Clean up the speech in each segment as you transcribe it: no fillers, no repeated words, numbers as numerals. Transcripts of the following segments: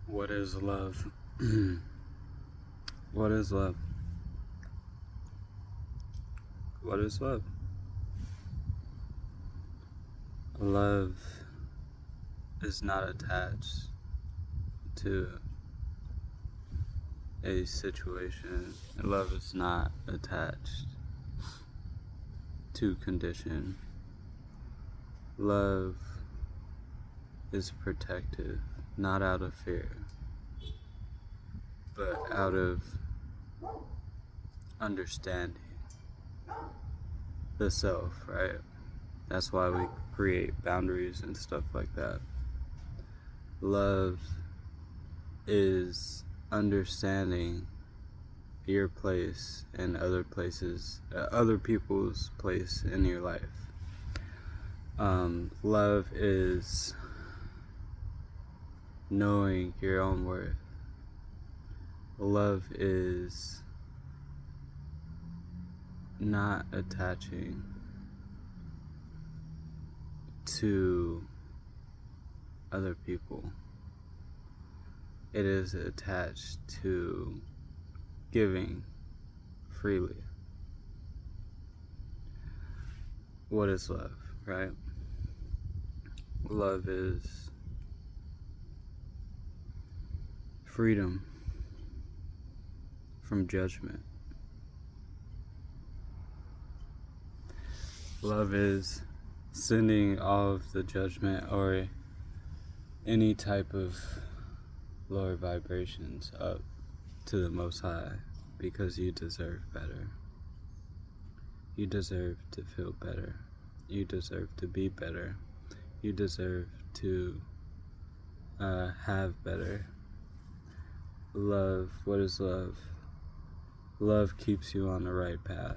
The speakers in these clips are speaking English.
What is love? What is love? What is love? Love is not attached to a situation. Love is not attached to condition. Love is protective, not out of fear, but out of understanding the self, right? That's why we create boundaries and stuff like that. Love is understanding your place and other places, other people's place in your life. Love is knowing your own worth. Love is not attaching to other people. It is attached to giving freely. What is love, right? Love is freedom from judgment. Love is sending all of the judgment or any type of lower vibrations up to the Most High, because you deserve better. You deserve to feel better. You deserve to be better. You deserve to have better. Love, what is love? Love keeps you on the right path.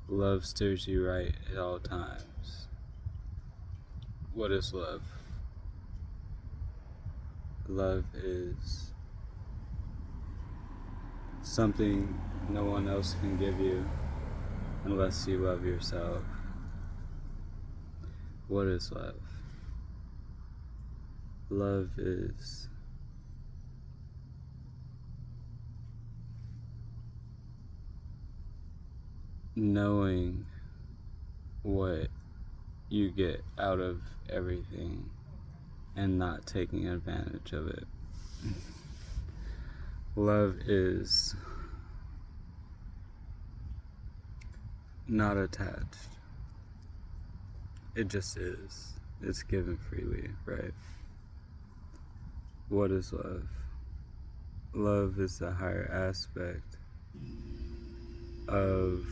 Love steers you right at all times. What is love? Love is something no one else can give you unless you love yourself. What is love? Love is knowing what you get out of everything and not taking advantage of it. Love is not attached. It just is. It's given freely, right? What is love? Love is the higher aspect of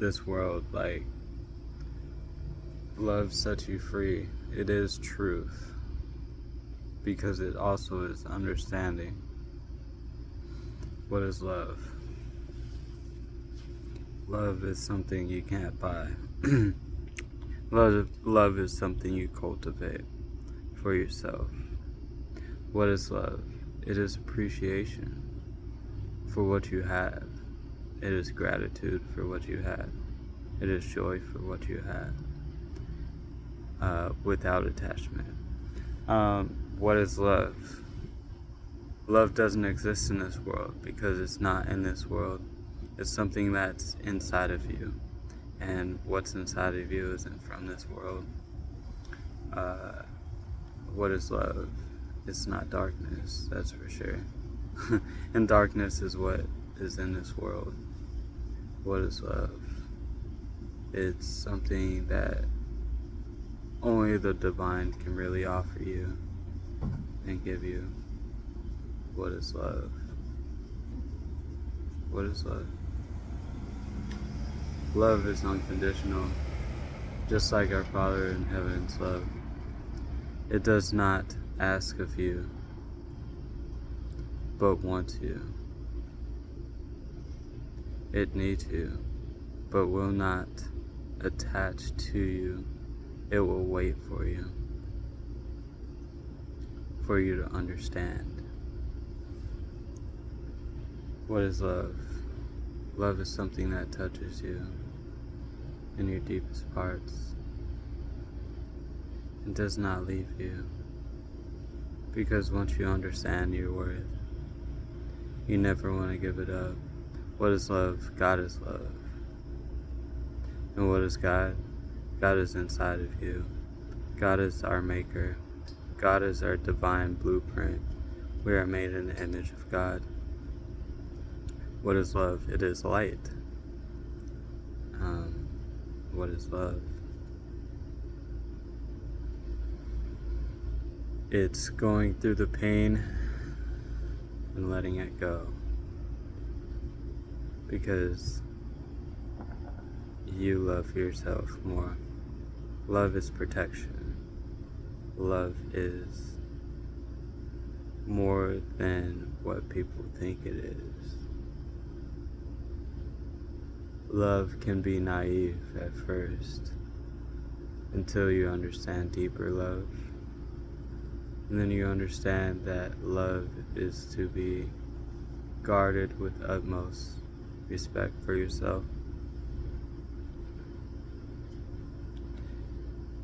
this world. Like, love sets you free. It is truth, because it also is understanding. What is love? Love is something you can't buy. Love is something you cultivate for yourself. What is love? It is appreciation for what you have. It is gratitude for what you have. It is joy for what you have, without attachment. What is love? Love doesn't exist in this world because it's not in this world. It's something that's inside of you. And what's inside of you isn't from this world. What is love? It's not darkness, that's for sure. And darkness is what is in this world. What is love? It's something that only the divine can really offer you and give you. What is love? What is love? Love is unconditional, just like our Father in heaven's love. It does not ask of you, but wants you. It needs you, but will not attach to you. It will wait for you to understand. What is love? Love is something that touches you in your deepest parts. It does not leave you. Because once you understand your worth, you never want to give it up. What is love? God is love. And what is God? God is inside of you. God is our maker. God is our divine blueprint. We are made in the image of God. What is love? It is light. What is love? It's going through the pain and letting it go. Because you love yourself more. Love is protection. Love is more than what people think it is. Love can be naive at first until you understand deeper love. And then you understand that love is to be guarded with utmost respect for yourself.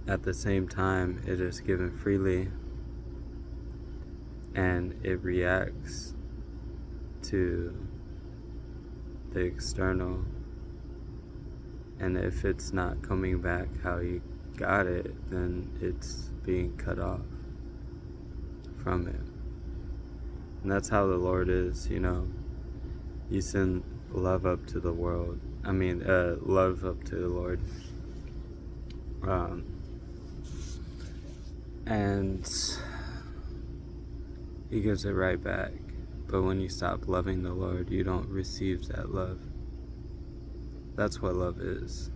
At the same time, it is given freely, and it reacts to the external. And if it's not coming back how you got it, then it's being cut off from it. And that's how the Lord is, you know. You send love up to the world. Love up to the Lord. And He gives it right back. But when you stop loving the Lord, you don't receive that love. That's what love is.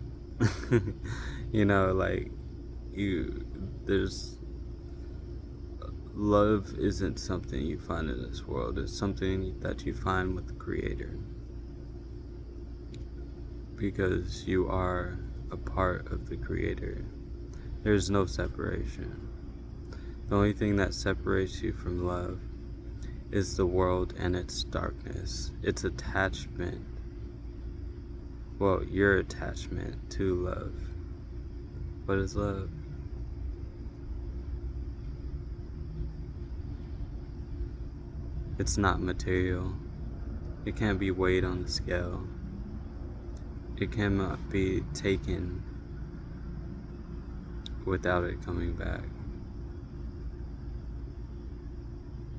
You know, like, love isn't something you find in this world. It's something that you find with the Creator. Because you are a part of the Creator. There's no separation. The only thing that separates you from love is the world and its darkness. Its attachment. Well, your attachment to love. What is love? It's not material. It can't be weighed on the scale. It cannot be taken without it coming back.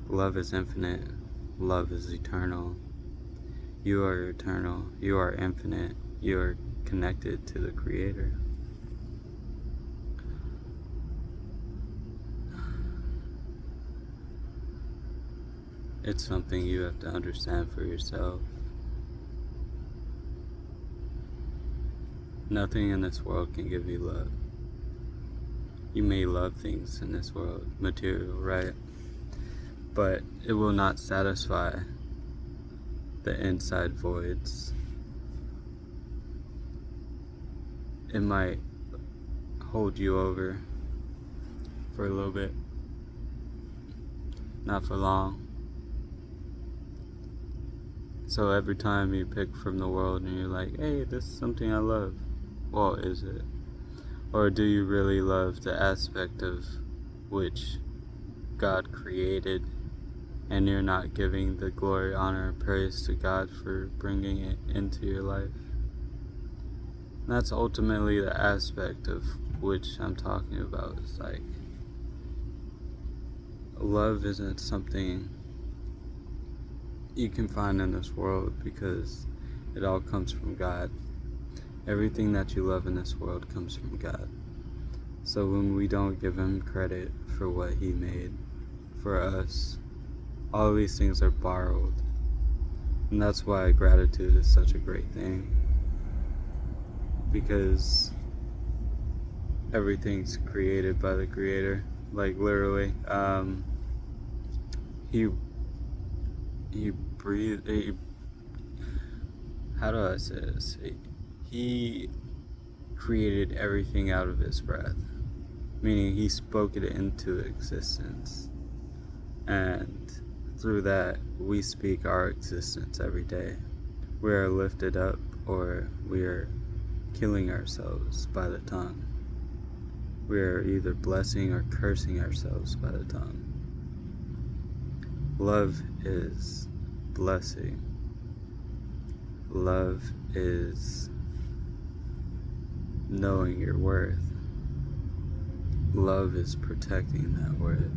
Love is infinite. Love is eternal. You are eternal. You are infinite. You are connected to the Creator. It's something you have to understand for yourself. Nothing in this world can give you love. You may love things in this world, material, right? But it will not satisfy the inside voids. It might hold you over for a little bit, not for long. So every time you pick from the world and you're like, hey, this is something I love. Well, is it? Or do you really love the aspect of which God created, and you're not giving the glory, honor, and praise to God for bringing it into your life? And that's ultimately the aspect of which I'm talking about. It's like, love isn't something you can find in this world, because it all comes from God. Everything that you love in this world comes from God. So when we don't give Him credit for what He made for us, all these things are borrowed. And that's why gratitude is such a great thing. Because everything's created by the Creator. Like, literally. He breathed. How do I say this? He created everything out of His breath. Meaning He spoke it into existence. And through that, we speak our existence every day. We are lifted up, or we are killing ourselves by the tongue. we are either blessing or cursing ourselves by the tongue. Love is blessing. Love is knowing your worth. Love is protecting that worth.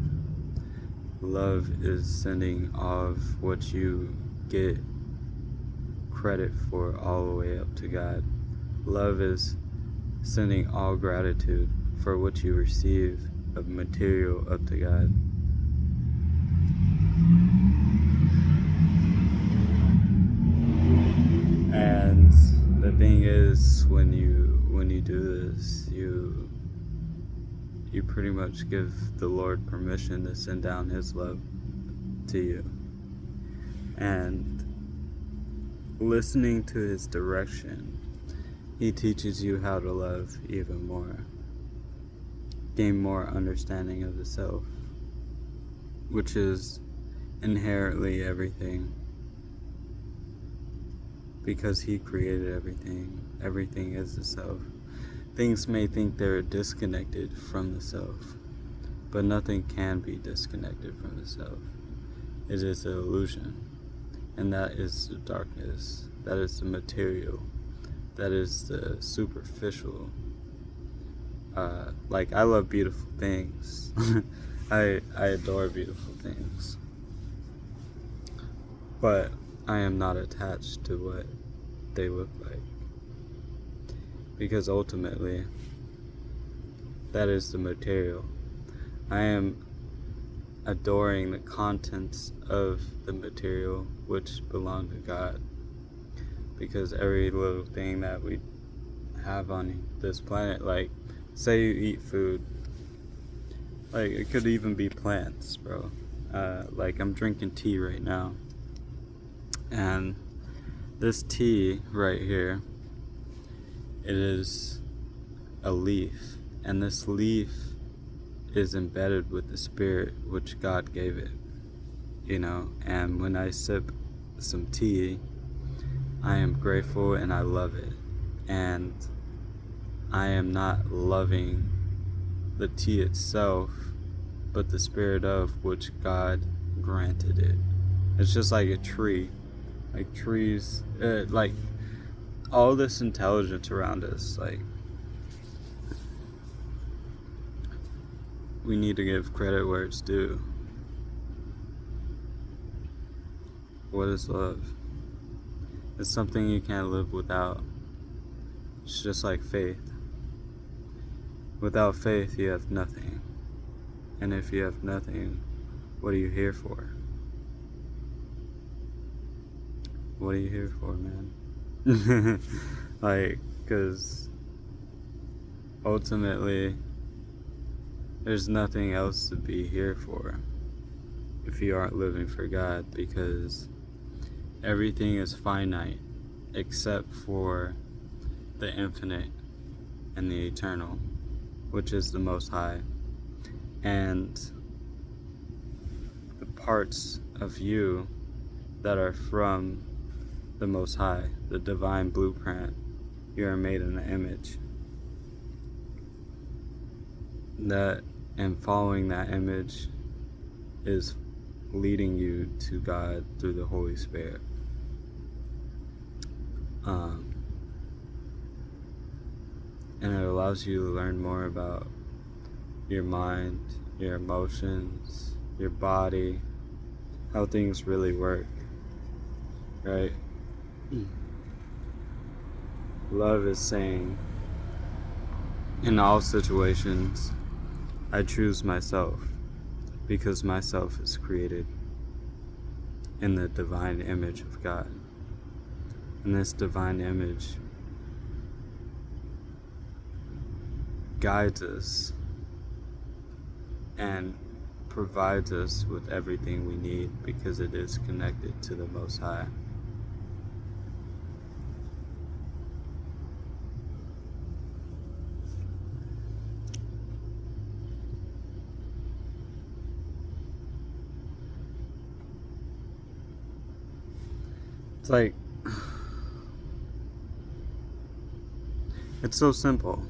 Love is sending off what you get credit for all the way up to God. Love is sending all gratitude for what you receive of material up to God. And the thing is, when you do this, you pretty much give the Lord permission to send down His love to you. And listening to His direction, He teaches you how to love even more. Gain more understanding of the self, which is inherently everything. Because He created everything. Everything is the self. Things may think they're disconnected from the self, but nothing can be disconnected from the self. It is an illusion, and that is the darkness. That is the material. That is the superficial. Like, I love beautiful things. I adore beautiful things. But I am not attached to what they look like. Because ultimately, that is the material. I am adoring the contents of the material which belong to God. Because every little thing that we have on this planet, like, say you eat food, like, it could even be plants, bro. Like, I'm drinking tea right now. And this tea right here, it is a leaf, and this leaf is embedded with the spirit which God gave it, and when I sip some tea, I am grateful and I love it, and I am not loving the tea itself, but the spirit of which God granted it. It's just like a tree, like trees, like all this intelligence around us, like, we need to give credit where it's due. What is love? It's something you can't live without. It's just like faith. Without faith, you have nothing. And if you have nothing, what are you here for? What are you here for, man? Like, because ultimately, there's nothing else to be here for if you aren't living for God, because everything is finite except for the infinite and the eternal, which is the Most High. And the parts of you that are from the Most High, the divine blueprint, you are made in the image. That, and following that image is leading you to God through the Holy Spirit. And it allows you to learn more about your mind, your emotions, your body, how things really work, right? Love is saying, in all situations, I choose myself, because myself is created in the divine image of God. And this divine image guides us and provides us with everything we need, because it is connected to the Most High. It's like, it's so simple,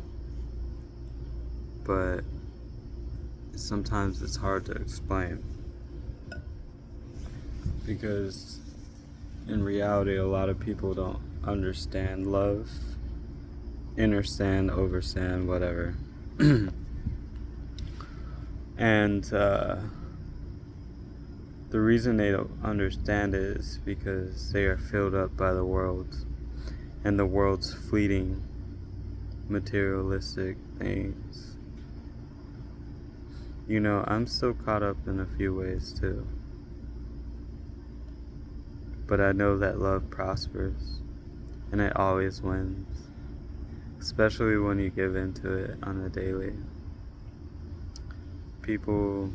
but sometimes it's hard to explain, because in reality a lot of people don't understand love, understand, overstand, whatever. And the reason they don't understand it is because they are filled up by the world and the world's fleeting materialistic things. You know, I'm still caught up in a few ways too. But I know that love prospers and it always wins, especially when you give into it on a daily. People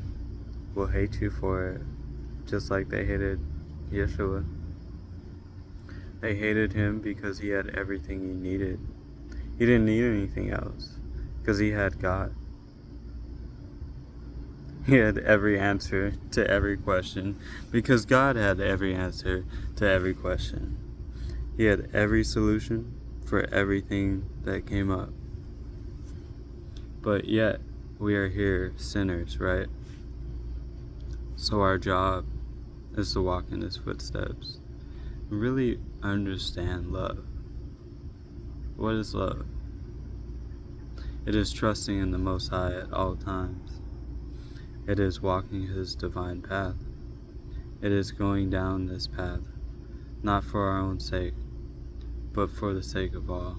will hate you for it, just like they hated Yeshua. They hated him because he had everything he needed. He didn't need anything else, because he had God. He had every answer to every question, because God had every answer to every question. He had every solution for everything that came up. But yet, we are here sinners, right? So our job is to walk in his footsteps and really understand love. What is love? It is trusting in the Most High at all times. It is walking his divine path. It is going down this path, not for our own sake, but for the sake of all.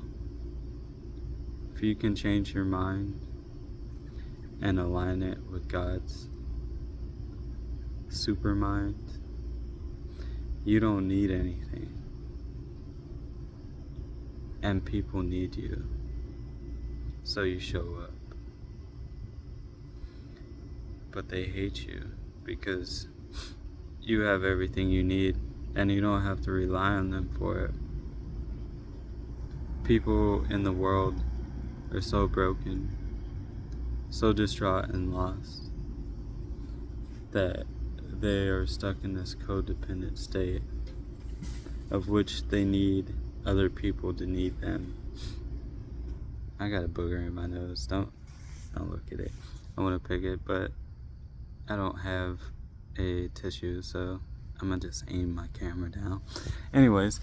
If you can change your mind and align it with God's super mind, you don't need anything. And people need you. So you show up. But they hate you because you have everything you need and you don't have to rely on them for it. People in the world are so broken, so distraught and lost, that they are stuck in this codependent state of which they need other people to need them. I got a booger in my nose. Don't look at it. I want to pick it, but I don't have a tissue, so I'm gonna just aim my camera down. Anyways,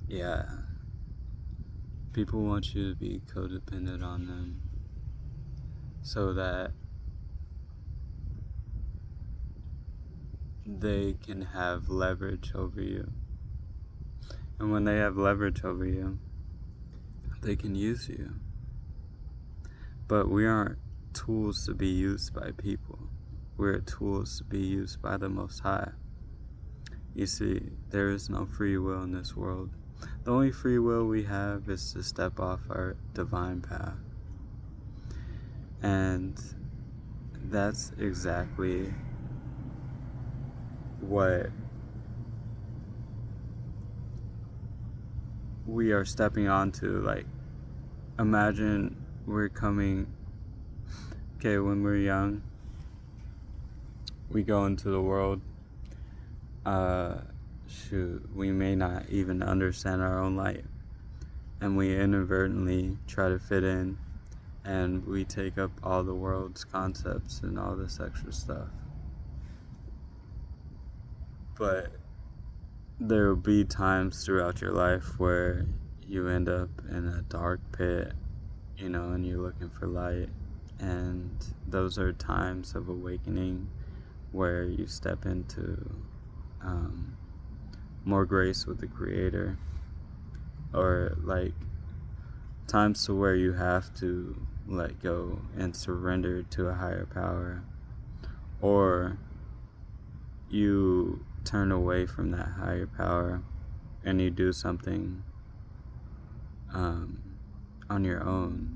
yeah. People want you to be codependent on them so that they can have leverage over you. And when they have leverage over you, they can use you. But we aren't tools to be used by people. We're tools to be used by the Most High. You see, there is no free will in this world. The only free will we have is to step off our divine path. And that's exactly what we are stepping onto. Like, imagine we're coming, when we're young, we go into the world, we may not even understand our own light, and we inadvertently try to fit in, and we take up all the world's concepts and all this extra stuff. But there will be times throughout your life where you end up in a dark pit, and you're looking for light, and those are times of awakening where you step into more grace with the Creator, or like times to where you have to let go and surrender to a higher power, or you turn away from that higher power and you do something on your own,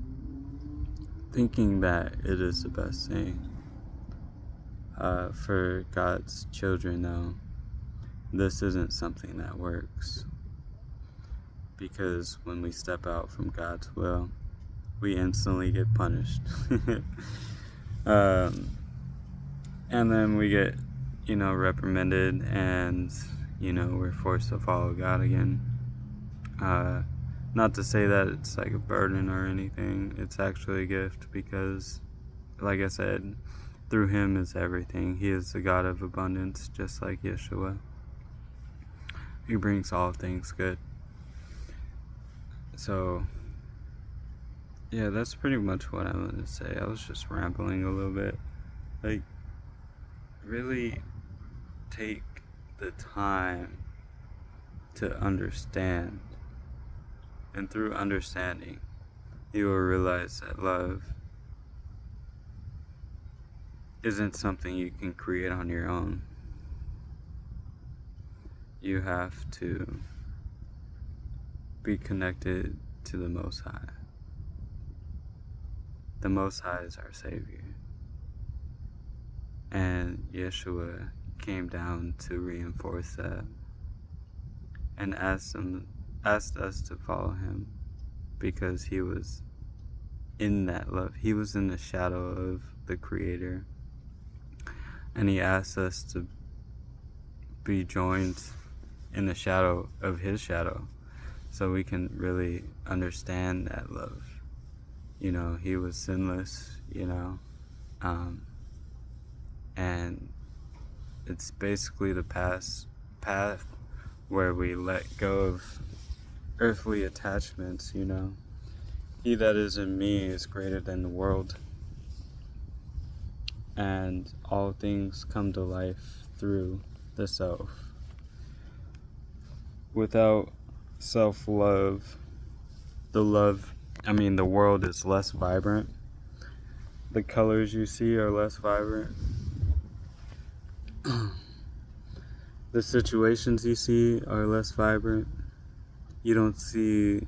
thinking that it is the best thing. For God's children, though, this isn't something that works, because when we step out from God's will, we instantly get punished. And then we get, reprimanded, and, we're forced to follow God again. Not to say that it's like a burden or anything. It's actually a gift because, like I said, through him is everything. He is the God of abundance, just like Yeshua. He brings all things good. So, yeah, that's pretty much what I wanted to say. I was just rambling a little bit. Like, really take the time to understand. And through understanding, you will realize that love isn't something you can create on your own. You have to be connected to the Most High. The Most High is our Savior. And Yeshua came down to reinforce that and asked us to follow him because he was in that love. He was in the shadow of the Creator. And he asked us to be joined in the shadow of his shadow so we can really understand that love. You know, he was sinless, you know, and it's basically the path where we let go of earthly attachments, you know. He that is in me is greater than the world, and all things come to life through the self. Without self-love, the world is less vibrant. The colors you see are less vibrant. The situations you see are less vibrant. You don't see...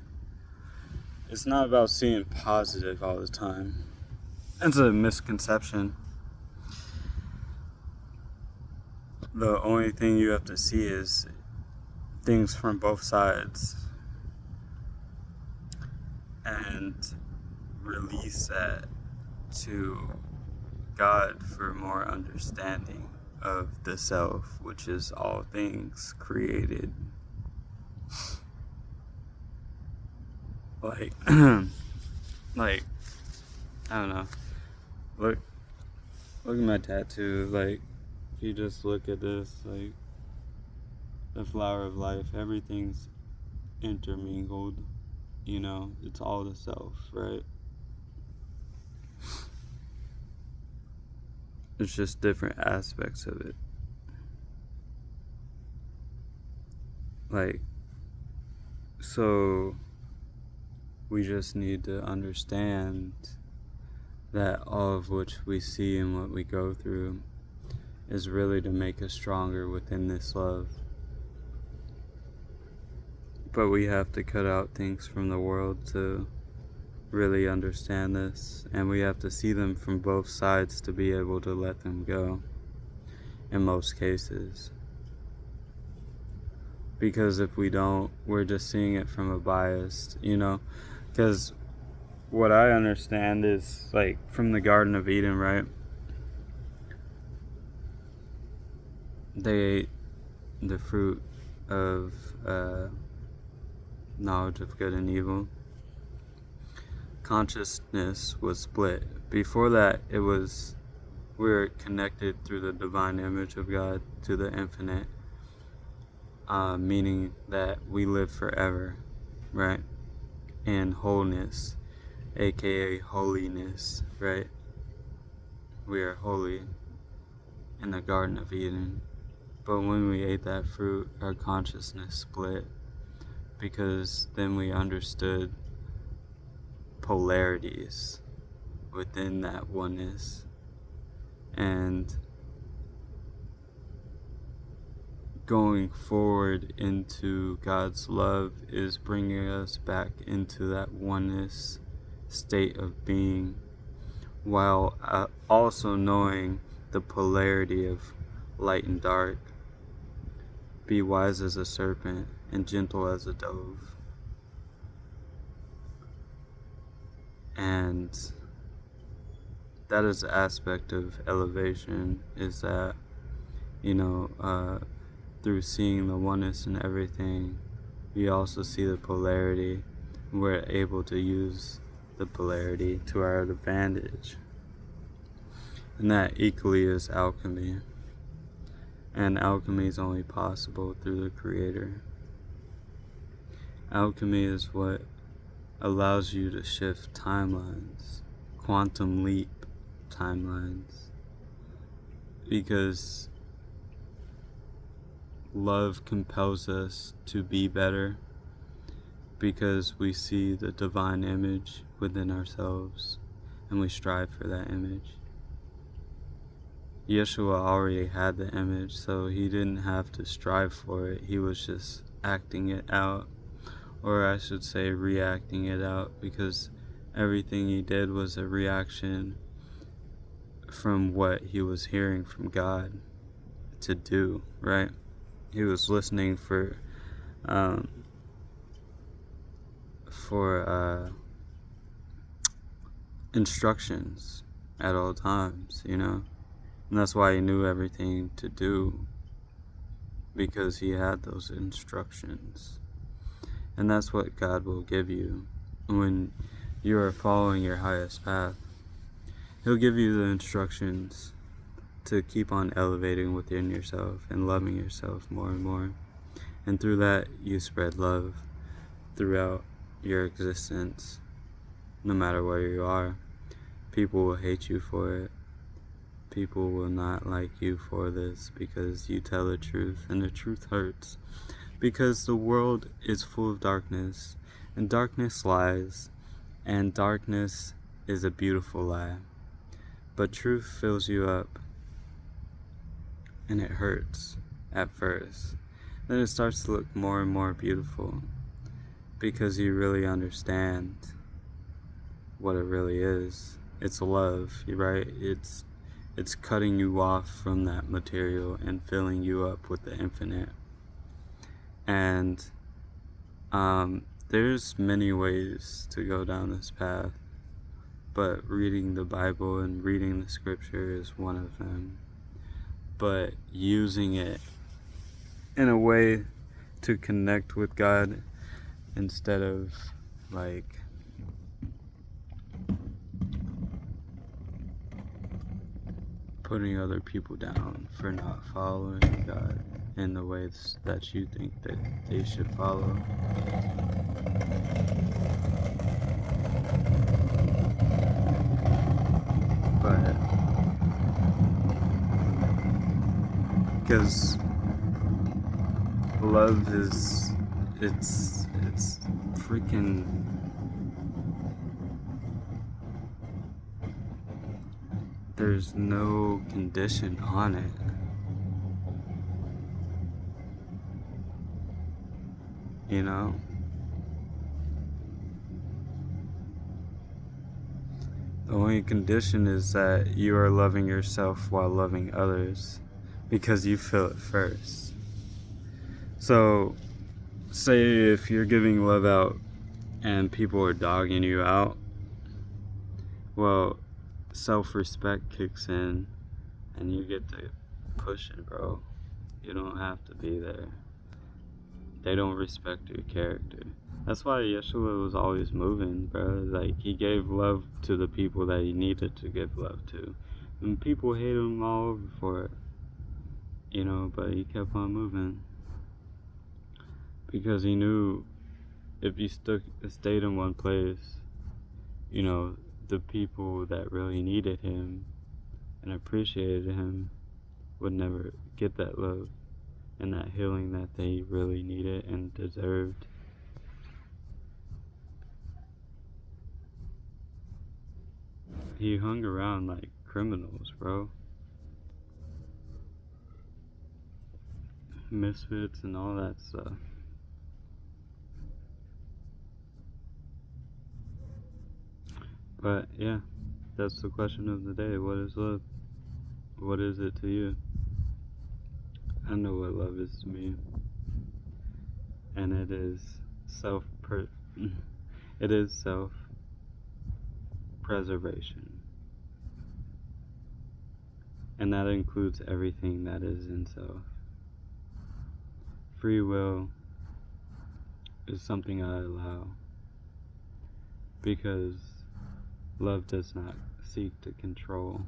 It's not about seeing positive all the time. It's a misconception. The only thing you have to see is things from both sides and release that to God for more understanding of the self, which is all things created. Like, like, I don't know. Look at my tattoo. Like, if you just look at this, like, the flower of life, everything's intermingled. You know, it's all the self, right? It's just different aspects of it. Like, so we just need to understand that all of which we see and what we go through is really to make us stronger within this love. But we have to cut out things from the world to really understand this, and we have to see them from both sides to be able to let them go in most cases. Because if we don't, we're just seeing it from a bias, you know? Because what I understand is, like, from the Garden of Eden, right? They ate the fruit of knowledge of good and evil. Consciousness was split. Before that, we were connected through the divine image of God to the infinite, meaning that we live forever, right? In wholeness, aka holiness, right? We are holy in the Garden of Eden. But when we ate that fruit, our consciousness split, because then we understood polarities within that oneness. And going forward into God's love is bringing us back into that oneness state of being, while also knowing the polarity of light and dark. Be wise as a serpent and gentle as a dove. And that is the aspect of elevation, is that, you know, through seeing the oneness in everything, we also see the polarity we're able to use the polarity to our advantage. And that equally is alchemy. And alchemy is only possible through the Creator. Alchemy is what allows you to shift timelines, quantum leap timelines, because love compels us to be better, because we see the divine image within ourselves and we strive for that image. Yeshua already had the image, so he didn't have to strive for it. He was just acting it out, or I should say reacting it out, because everything he did was a reaction from what he was hearing from God to do, right? He was listening for instructions at all times, and that's why he knew everything to do, because he had those instructions. And that's what God will give you when you are following your highest path. He'll give you the instructions to keep on elevating within yourself and loving yourself more and more. And through that, you spread love throughout your existence, no matter where you are. People will hate you for it. People will not like you for this, because you tell the truth, and the truth hurts. Because the world is full of darkness, and darkness lies, and darkness is a beautiful lie. But truth fills you up, and it hurts at first. Then it starts to look more and more beautiful, because you really understand what it really is. It's love, right? It's cutting you off from that material and filling you up with the infinite. And there's many ways to go down this path, but reading the Bible and reading the scripture is one of them. But using it in a way to connect with God, instead of putting other people down for not following God in the ways that you think that they should follow. But because love is, it's freaking, there's no condition on it. The only condition is that you are loving yourself while loving others, because you feel it first. So, say if you're giving love out and people are dogging you out, well, self-respect kicks in and you get to push it, bro. You don't have to be there. They don't respect your character. That's why Yeshua was always moving, bro. He gave love to the people that he needed to give love to. And people hated him all over for it. But he kept on moving. Because he knew if he stayed in one place, the people that really needed him and appreciated him would never get that love and that healing that they really needed and deserved. He hung around like criminals, bro. Misfits and all that stuff. But yeah, that's the question of the day. What is love? What is it to you? I know what love is to me. And it is self-preservation. And that includes everything that is in self. Free will is something I allow. because love does not seek to control.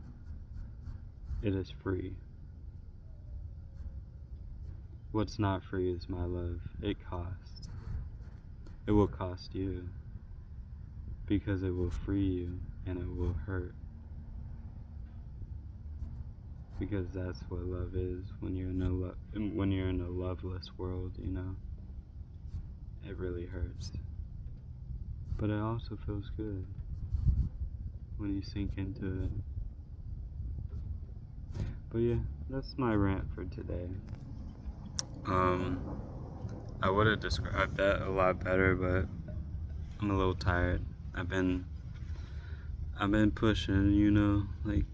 It is free. What's not free is my love. It costs. It will cost you, because it will free you and it will hurt. Because that's what love is when you're in a loveless world, you know. It really hurts. But it also feels good when you sink into it. But yeah, that's my rant for today. I would have described that a lot better, but I'm a little tired. I've been pushing, you know, like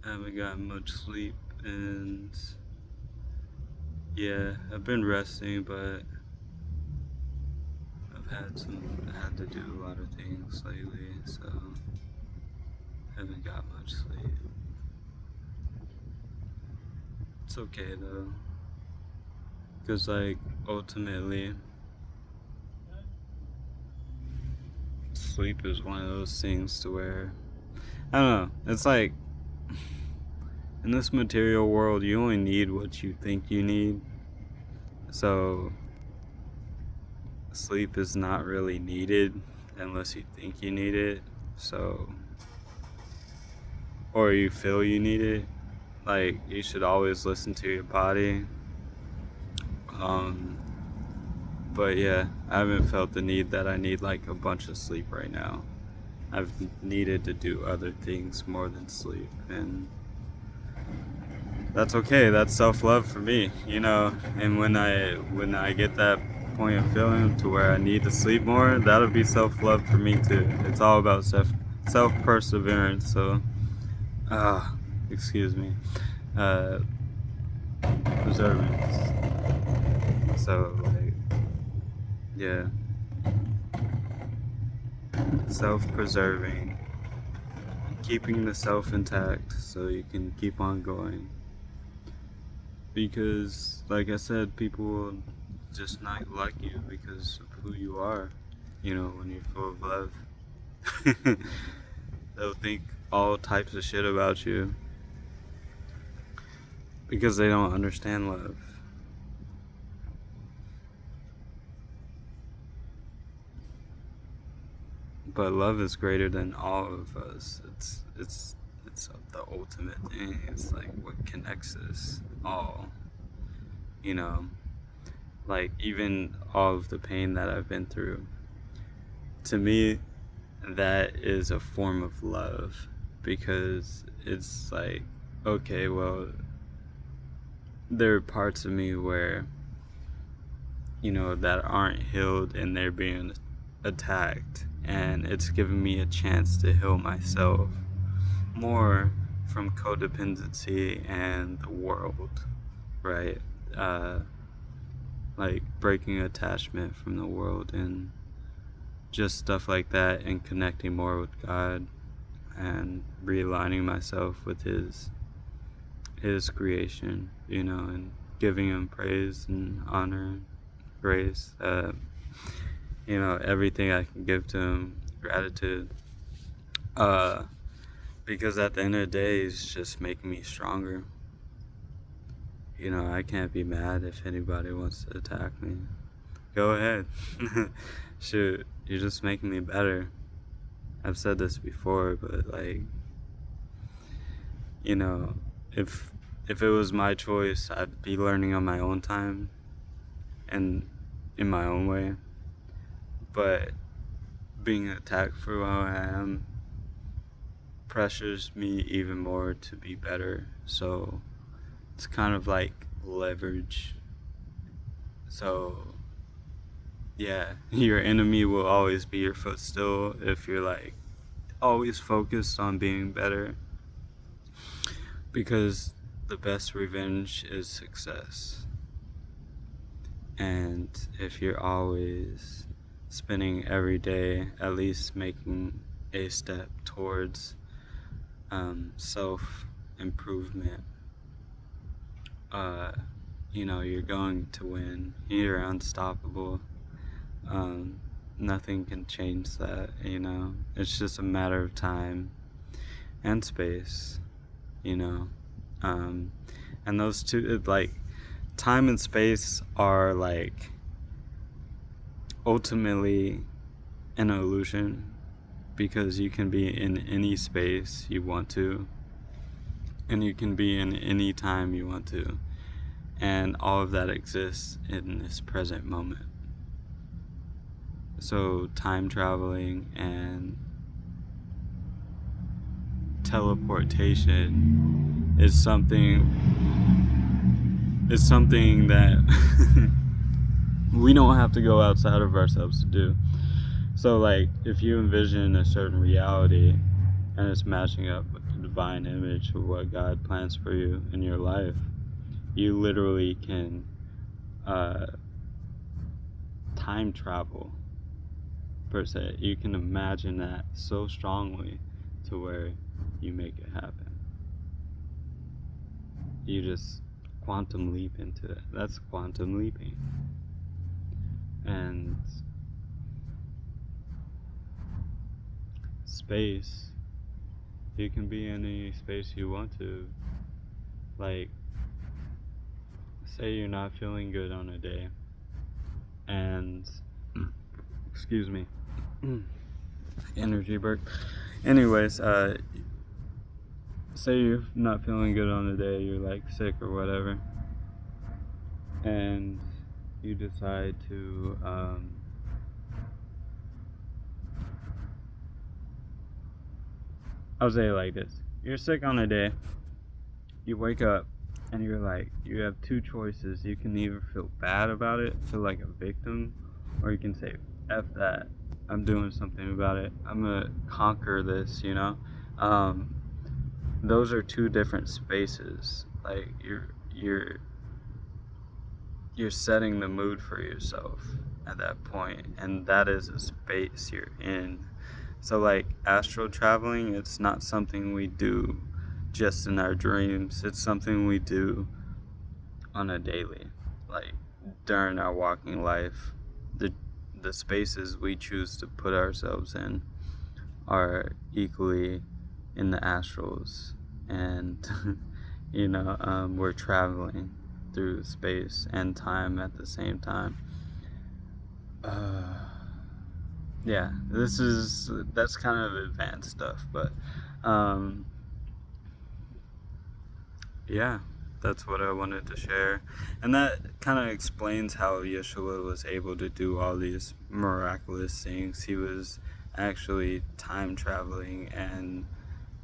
I haven't gotten much sleep, and yeah, I've been resting, but I had to do a lot of things lately, so I haven't got much sleep. It's okay though, because like ultimately sleep is one of those things to where, I don't know, it's like in this material world you only need what you think you need, so sleep is not really needed unless you think you need it, so, or you feel you need it. Like, you should always listen to your body. But yeah, I haven't felt the need that I need like a bunch of sleep right now. I've needed to do other things more than sleep, and that's okay. That's self-love for me, you know. And when I get that point of feeling to where I need to sleep more, that'll be self-love for me too. It's all about self-perseverance. So, excuse me, perseverance. So like, yeah, self-preserving, keeping the self intact so you can keep on going. Because, like I said, people will just not like you because of who you are, you know, when you're full of love. They'll think all types of shit about you because they don't understand love. But love is greater than all of us. It's the ultimate thing. It's like what connects us all. You know, like even all of the pain that I've been through. To me, that is a form of love, because it's like, okay, well, there are parts of me where, you know, that aren't healed and they're being attacked, and it's given me a chance to heal myself more from codependency and the world, right? Like breaking attachment from the world and just stuff like that, and connecting more with God and realigning myself with his creation, you know, and giving him praise and honor and grace, you know, everything I can give to him, gratitude, because at the end of the day, it's just making me stronger. You know, I can't be mad if anybody wants to attack me. Go ahead. Shoot, you're just making me better. I've said this before, but like, you know, if it was my choice, I'd be learning on my own time and in my own way. But being attacked for who I am pressures me even more to be better. So it's kind of like leverage. So yeah, your enemy will always be your footstool if you're like always focused on being better, because the best revenge is success. And if you're always spending every day at least making a step towards self improvement, you know, you're going to win. You're unstoppable. nothing can change that, It's just a matter of time and space, you know. And those two, like, time and space are, like, ultimately an illusion, because you can be in any space you want to, and you can be in any time you want to, and all of that exists in this present moment. So time traveling and teleportation is something that we don't have to go outside of ourselves to do. So, like, if you envision a certain reality and it's matching up with the divine image of what God plans for you in your life, you literally can time travel, per se. You can imagine that so strongly to where you make it happen. You just quantum leap into it. That's quantum leaping. And space, you can be in any space you want to. Like, say you're not feeling good on a day, and excuse me, energy burp. Anyways, say you're not feeling good on a day, you're like sick or whatever, and you decide to I'll say it like this: you're sick on a day, you wake up, and you're like, you have two choices. You can either feel bad about it, feel like a victim, or you can say, F that, I'm doing something about it, I'm gonna conquer this, those are two different spaces. Like, you're setting the mood for yourself at that point, and that is a space you're in. So, like, astral traveling, it's not something we do just in our dreams. It's something we do on a daily, like, during our walking life. The spaces we choose to put ourselves in are equally in the astrals, and we're traveling through space and time at the same time. Yeah, that's kind of advanced stuff, but yeah, that's what I wanted to share. And that kind of explains how Yeshua was able to do all these miraculous things. He was actually time traveling and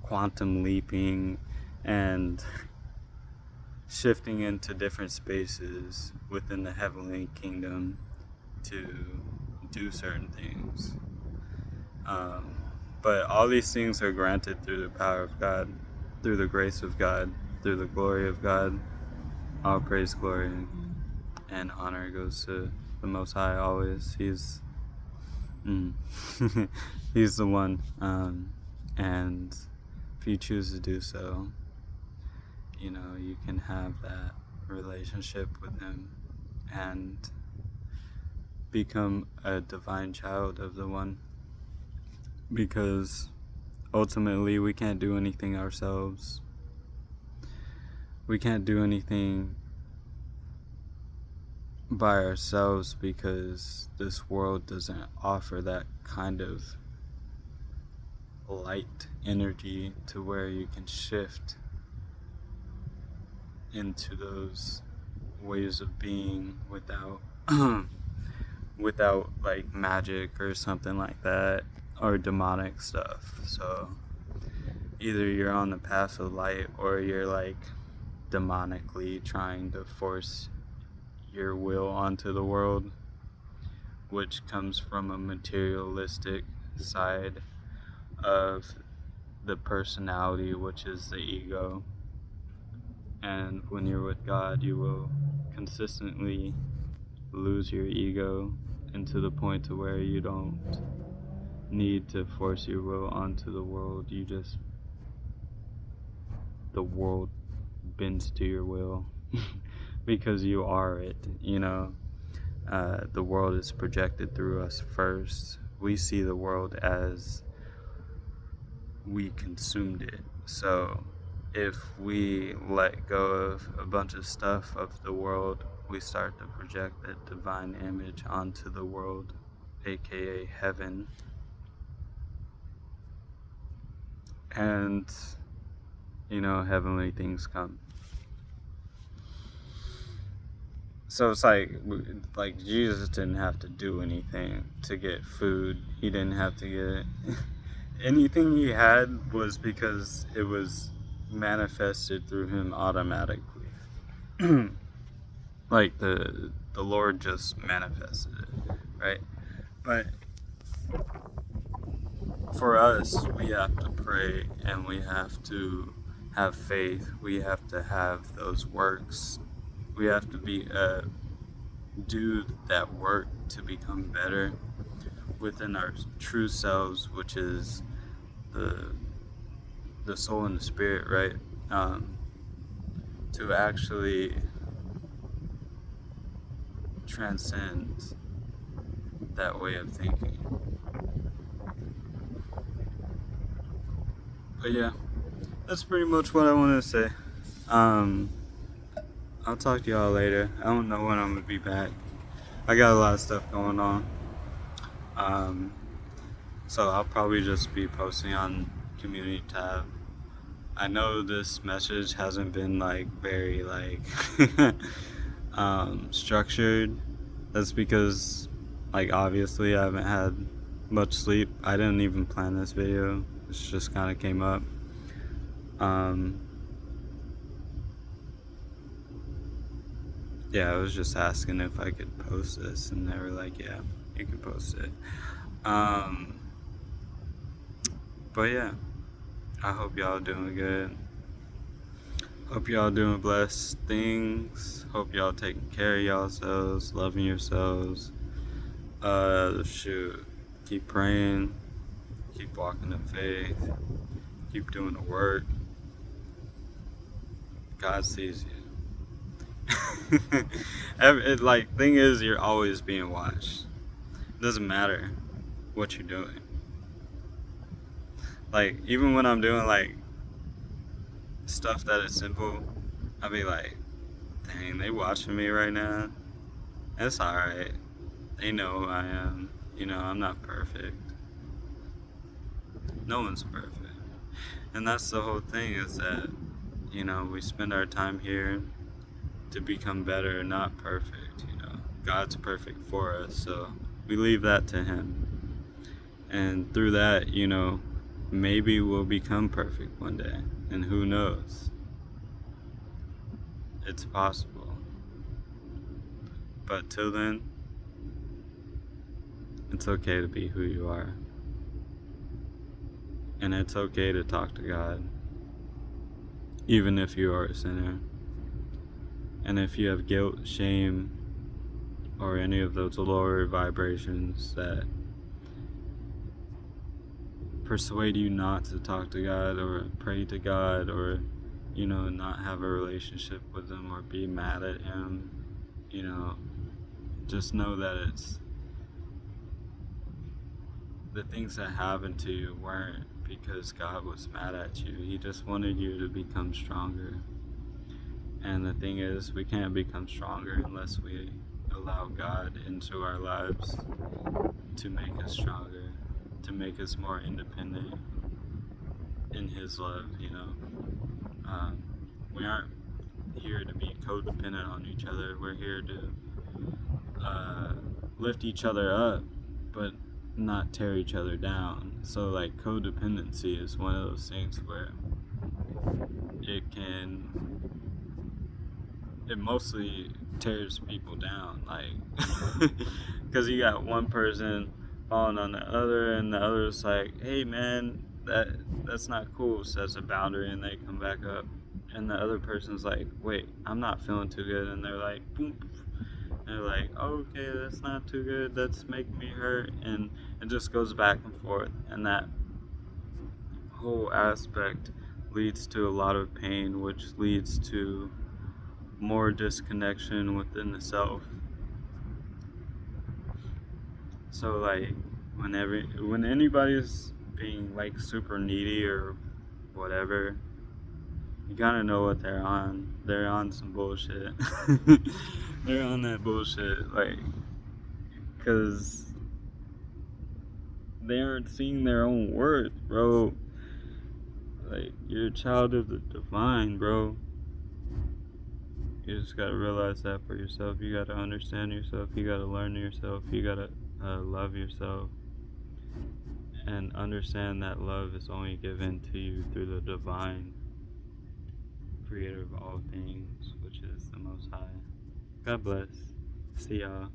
quantum leaping and shifting into different spaces within the heavenly kingdom to do certain things. But all these things are granted through the power of God, through the grace of God, through the glory of God. All praise, glory, and honor goes to the Most High always. He's He's the one. And if you choose to do so, you can have that relationship with Him and become a divine child of the One. Because ultimately, we can't do anything ourselves. We can't do anything by ourselves because this world doesn't offer that kind of light energy to where you can shift into those ways of being without like magic or something like that, or demonic stuff. So either you're on the path of light, or you're like demonically trying to force your will onto the world, which comes from a materialistic side of the personality, which is the ego. And when you're with God, you will consistently lose your ego, and to the point to where you don't need to force your will onto the world. The world bends to your will because you are it, The world is projected through us first. We see the world as we consumed it. So if we let go of a bunch of stuff of the world, we start to project that divine image onto the world, aka heaven. And, heavenly things come. So it's like Jesus didn't have to do anything to get food. He didn't have to get anything he had was because it was manifested through him automatically. Like the Lord just manifested it, right? But for us, we have to pray and we have to have faith. We have to have those works. We have to do that work to become better within our true selves, which is the soul and the spirit, right? To actually transcend that way of thinking. But yeah, that's pretty much what I want to say. I'll talk to y'all later. I don't know when I'm gonna be back. I got a lot of stuff going on. So I'll probably just be posting on community tab. I know this message hasn't been very structured. That's because obviously I haven't had much sleep. I didn't even plan this video. It just kind of came up. Yeah, I was just asking if I could post this, and they were like, yeah, you can post it. But yeah, I hope y'all doing good. Hope y'all doing blessed things. Hope y'all taking care of yourselves, loving yourselves. Shoot, keep praying, keep walking in faith, keep doing the work. God sees you. Thing is, you're always being watched. It doesn't matter what you're doing. Even when I'm doing stuff that is simple, I'll be like, dang, they watching me right now. It's alright. They know who I am. I'm not perfect. No one's perfect. And that's the whole thing, is that, we spend our time here to become better, not perfect. God's perfect for us, so we leave that to Him. And through that, maybe we'll become perfect one day. And who knows? It's possible. But till then, it's okay to be who you are. And it's okay to talk to God, even if you are a sinner. And if you have guilt, shame, or any of those lower vibrations that persuade you not to talk to God or pray to God or, not have a relationship with Him or be mad at Him, just know that it's the things that happened to you weren't because God was mad at you. He just wanted you to become stronger. And the thing is, we can't become stronger unless we allow God into our lives to make us stronger, to make us more independent in His love. We aren't here to be codependent on each other. We're here to lift each other up, but not tear each other down. So codependency is one of those things where it mostly tears people down, because you got one person falling on the other, and the other's like, hey man, that's not cool, sets a boundary, and they come back up, and the other person's like, wait, I'm not feeling too good, and they're like, boom, and they're like, okay, that's not too good, that's making me hurt, and it just goes back and forth, and that whole aspect leads to a lot of pain, which leads to more disconnection within the self, So like when anybody's being like super needy or whatever, you gotta know what they're on. They're on some bullshit. They're on that bullshit, like, cause they aren't seeing their own worth, bro. Like, you're a child of the divine, bro. You just gotta realize that for yourself. You gotta understand yourself. You gotta learn yourself. You gotta love yourself. And understand that love is only given to you through the divine creator of all things, which is the Most High. God bless. See y'all.